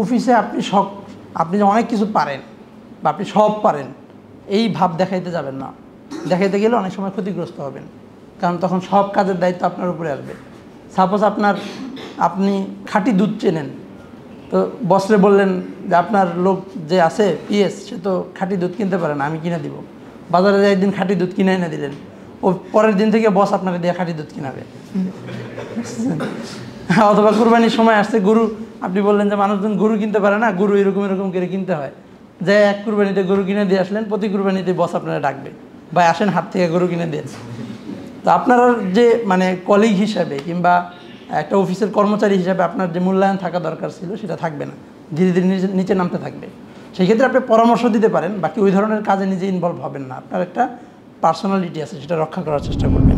অফিসে আপনি যে অনেক কিছু পারেন বা আপনি সব পারেন এই ভাব দেখাইতে যাবেন না। দেখাইতে গেলে অনেক সময় ক্ষতিগ্রস্ত হবেন, কারণ তখন সব কাজের দায়িত্ব আপনার উপরে আসবে। সাপোজ আপনি খাঁটি দুধ চেনেন, তো বসরে বললেন যে আপনার লোক যে আছে পিএস, সে তো খাঁটি দুধ কিনতে পারে না, আমি কিনে দিব। বাজারে যে একদিন খাঁটি দুধ কিনে এনে দিলেন, ও পরের দিন থেকে বস আপনাকে দিয়ে খাঁটি দুধ কিনাবে। অথবা কুরবানির সময় আসছে গরু, আপনি বললেন যে মানুষজন গরু কিনতে পারে না, গরু এরকম এরকম করে কিনতে হয়, যে এক কুরবানিতে গরু কিনে দিয়ে আসলেন, প্রতি কুরবানিতে বস আপনারা ডাকবে, ভাই আসেন হাত থেকে গরু কিনে দিয়েছে। তো আপনার যে মানে কলিগ হিসাবে কিংবা একটা অফিসের কর্মচারী হিসাবে আপনার যে মূল্যায়ন থাকা দরকার ছিল সেটা থাকবে না, ধীরে ধীরে নিচে নামতে থাকবে। সেই ক্ষেত্রে আপনি পরামর্শ দিতে পারেন, বাকি ওই ধরনের কাজে নিজে ইনভলভ হবেন না। আপনার একটা পার্সোনালিটি আছে, সেটা রক্ষা করার চেষ্টা করবেন।